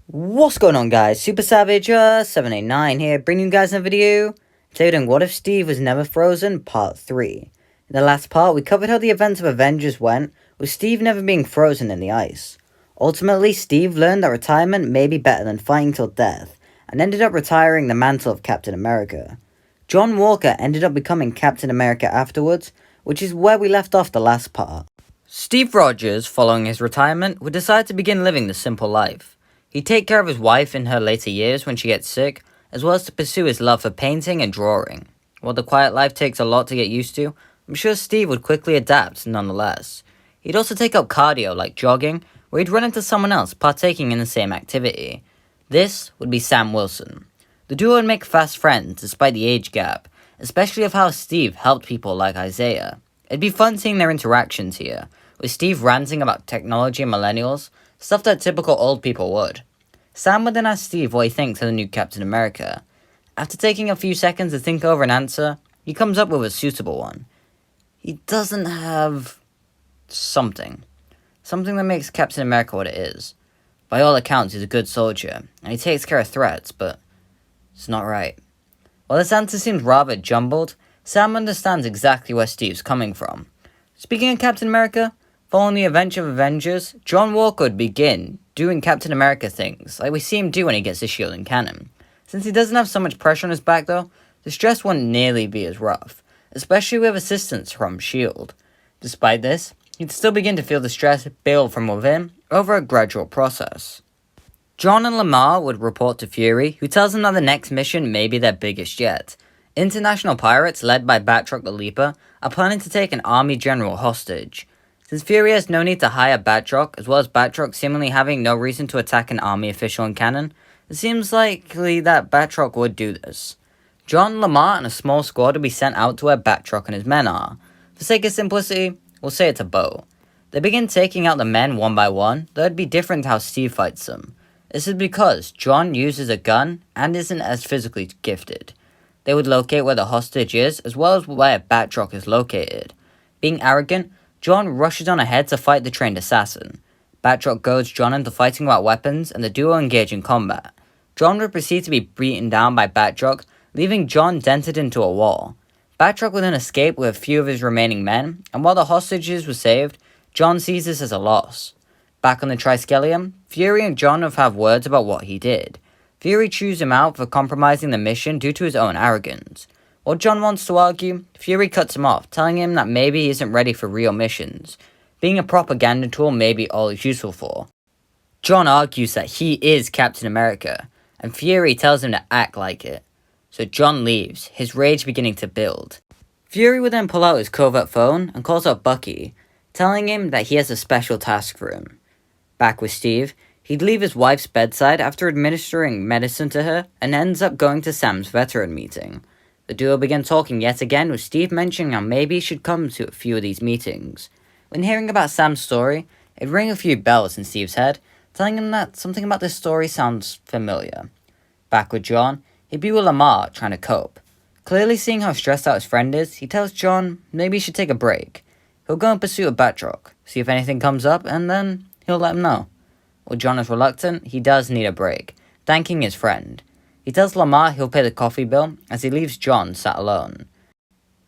What's going on, guys? Supersavage789 here, bringing you guys a video. Today we're doing What If Steve Was Never Frozen Part 3. In the last part, we covered how the events of Avengers went, with Steve never being frozen in the ice. Ultimately, Steve learned that retirement may be better than fighting till death, and ended up retiring the mantle of Captain America. John Walker ended up becoming Captain America afterwards, which is where we left off the last part. Steve Rogers, following his retirement, would decide to begin living the simple life. He'd take care of his wife in her later years when she gets sick, as well as to pursue his love for painting and drawing. While the quiet life takes a lot to get used to, I'm sure Steve would quickly adapt nonetheless. He'd also take up cardio like jogging, where he'd run into someone else partaking in the same activity. This would be Sam Wilson. The duo would make fast friends despite the age gap, especially of how Steve helped people like Isaiah. It'd be fun seeing their interactions here, with Steve ranting about technology and millennials, stuff that typical old people would. Sam would then ask Steve what he thinks of the new Captain America. After taking a few seconds to think over an answer, he comes up with a suitable one. He doesn't have something. Something that makes Captain America what it is. By all accounts, he's a good soldier, and he takes care of threats, but it's not right. While this answer seems rather jumbled, Sam understands exactly where Steve's coming from. Speaking of Captain America, following the event of Avengers, John Walker would begin doing Captain America things, like we see him do when he gets his shield in canon. Since he doesn't have so much pressure on his back though, the stress won't nearly be as rough, especially with assistance from S.H.I.E.L.D. Despite this, he'd still begin to feel the stress build from within over a gradual process. John and Lamar would report to Fury, who tells them that the next mission may be their biggest yet. International pirates, led by Batroc the Leaper, are planning to take an army general hostage. Since Fury has no need to hire Batroc, as well as Batroc seemingly having no reason to attack an army official in canon, it seems likely that Batroc would do this. John, Lamar, and a small squad will be sent out to where Batroc and his men are. For sake of simplicity, we'll say it's a boat. They begin taking out the men one by one, though it'd be different how Steve fights them. This is because John uses a gun and isn't as physically gifted. They would locate where the hostage is, as well as where Batroc is located. Being arrogant, John rushes on ahead to fight the trained assassin. Batroc goads John into fighting about weapons, and the duo engage in combat. John would proceed to be beaten down by Batroc, leaving John dented into a wall. Batroc would then escape with a few of his remaining men, and while the hostages were saved, John sees this as a loss. Back on the Triskelion, Fury and John have words about what he did. Fury chews him out for compromising the mission due to his own arrogance. While John wants to argue, Fury cuts him off, telling him that maybe he isn't ready for real missions. Being a propaganda tool may be all he's useful for. John argues that he is Captain America, and Fury tells him to act like it. So John leaves, his rage beginning to build. Fury would then pull out his covert phone and calls out Bucky, telling him that he has a special task for him. Back with Steve, he'd leave his wife's bedside after administering medicine to her and ends up going to Sam's veteran meeting. The duo began talking yet again, with Steve mentioning how maybe he should come to a few of these meetings. When hearing about Sam's story, it rang a few bells in Steve's head, telling him that something about this story sounds familiar. Back with John, he'd be with Lamar trying to cope. Clearly seeing how stressed out his friend is, he tells John maybe he should take a break. He'll go in pursuit of Batroc, see if anything comes up, and then he'll let him know. While John is reluctant, he does need a break, thanking his friend. He tells Lamar he'll pay the coffee bill as he leaves John sat alone.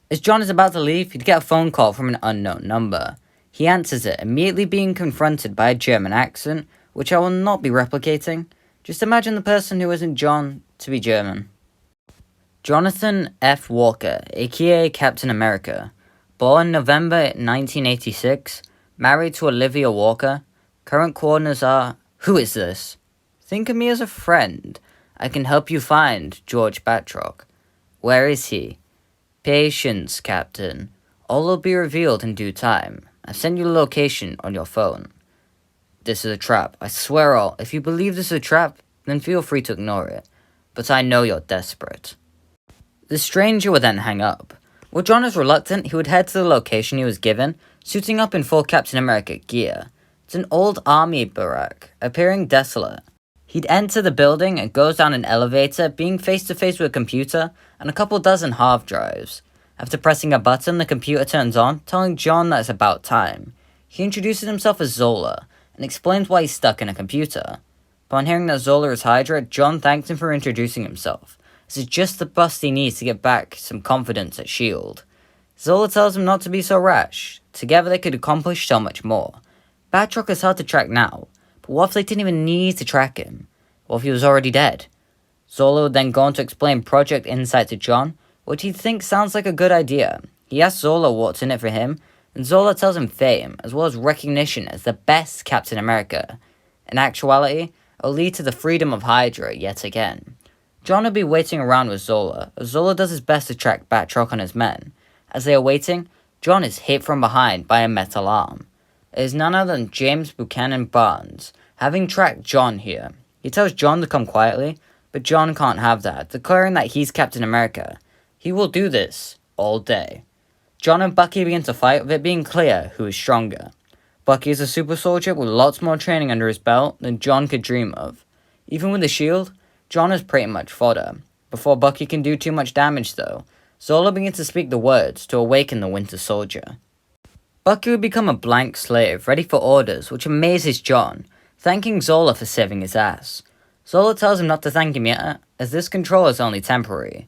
As John is about to leave, he'd get a phone call from an unknown number. He answers it, immediately being confronted by a German accent, which I will not be replicating. Just imagine the person who isn't John to be German. Jonathan F. Walker, aka Captain America. Born November 1986, married to Olivia Walker. Current coordinates are, who is this? Think of me as a friend. I can help you find George Batroc. Where is he? Patience, Captain. All will be revealed in due time. I've sent you the location on your phone. This is a trap. I swear all. If you believe this is a trap, then feel free to ignore it. But I know you're desperate. The stranger would then hang up. While John is reluctant, he would head to the location he was given, suiting up in full Captain America gear. It's an old army barrack, appearing desolate. He'd enter the building and goes down an elevator, being face to face with a computer and a couple dozen hard drives. After pressing a button, the computer turns on, telling John that it's about time. He introduces himself as Zola and explains why he's stuck in a computer. Upon hearing that Zola is Hydra, John thanks him for introducing himself. This is just the bust he needs to get back some confidence at S.H.I.E.L.D. Zola tells him not to be so rash. Together they could accomplish so much more. Batroc is hard to track now, but what if they didn't even need to track him? What if he was already dead? Zola would then go on to explain Project Insight to John, which he thinks sounds like a good idea. He asks Zola what's in it for him, and Zola tells him fame, as well as recognition as the best Captain America. In actuality, it will lead to the freedom of Hydra yet again. John will be waiting around with Zola, as Zola does his best to track Batroc and his men. As they are waiting, John is hit from behind by a metal arm. It is none other than James Buchanan Barnes, having tracked John here. He tells John to come quietly, but John can't have that, declaring that he's Captain America. He will do this all day. John and Bucky begin to fight, with it being clear who is stronger. Bucky is a super soldier with lots more training under his belt than John could dream of. Even with the shield, John is pretty much fodder. Before Bucky can do too much damage though, Zola begins to speak the words to awaken the Winter Soldier. Bucky would become a blank slave, ready for orders, which amazes John, thanking Zola for saving his ass. Zola tells him not to thank him yet, as this control is only temporary.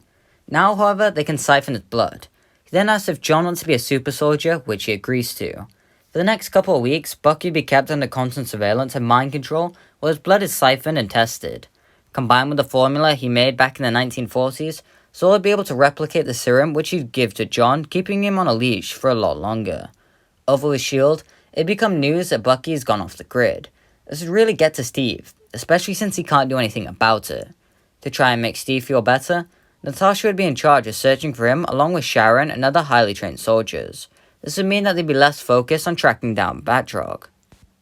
Now, however, they can siphon his blood. He then asks if John wants to be a super soldier, which he agrees to. For the next couple of weeks, Bucky will be kept under constant surveillance and mind control while his blood is siphoned and tested. Combined with the formula he made back in the 1940s, Zola would be able to replicate the serum which he'd give to John, keeping him on a leash for a lot longer. Over with S.H.I.E.L.D., it'd become news that Bucky has gone off the grid. This would really get to Steve, especially since he can't do anything about it. To try and make Steve feel better, Natasha would be in charge of searching for him along with Sharon and other highly trained soldiers. This would mean that they'd be less focused on tracking down Batroc.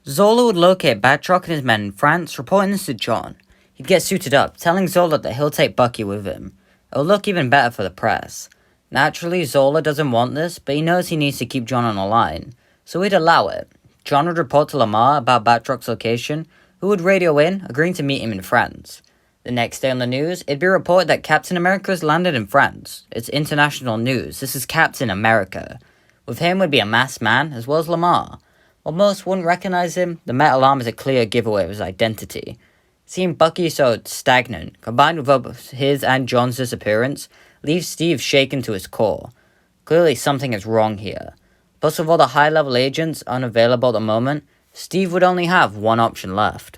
Zola would locate Batroc and his men in France, reporting this to John. He'd get suited up, telling Zola that he'll take Bucky with him. It'll look even better for the press. Naturally, Zola doesn't want this, but he knows he needs to keep John on the line, so he'd allow it. John would report to Lamar about Batroc's location, who would radio in, agreeing to meet him in France. The next day on the news, it'd be reported that Captain America has landed in France. It's international news, this is Captain America. With him would be a masked man, as well as Lamar. While most wouldn't recognize him, the metal arm is a clear giveaway of his identity. Seeing Bucky so stagnant, combined with both his and John's disappearance, leaves Steve shaken to his core. Clearly something is wrong here. Plus with all the high-level agents unavailable at the moment, Steve would only have one option left.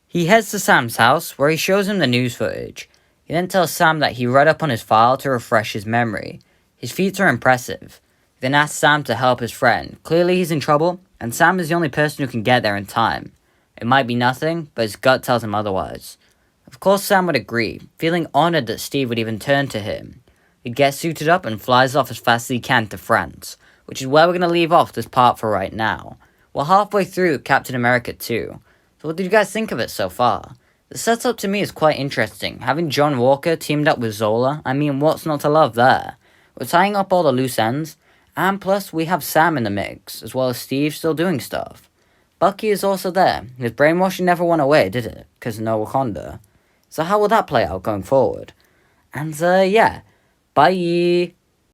He heads to Sam's house, where he shows him the news footage. He then tells Sam that he read up on his file to refresh his memory. His feats are impressive. He then asks Sam to help his friend. Clearly he's in trouble, and Sam is the only person who can get there in time. It might be nothing, but his gut tells him otherwise. Of course Sam would agree, feeling honoured that Steve would even turn to him. He gets suited up and flies off as fast as he can to France, which is where we're going to leave off this part for right now. We're halfway through Captain America 2. So what did you guys think of it so far? The setup to me is quite interesting. Having John Walker teamed up with Zola, I mean, what's not to love there? We're tying up all the loose ends, and plus we have Sam in the mix, as well as Steve still doing stuff. Bucky is also there. His brainwashing never went away, did it? Because no Wakanda. So how will that play out going forward? And yeah, bye!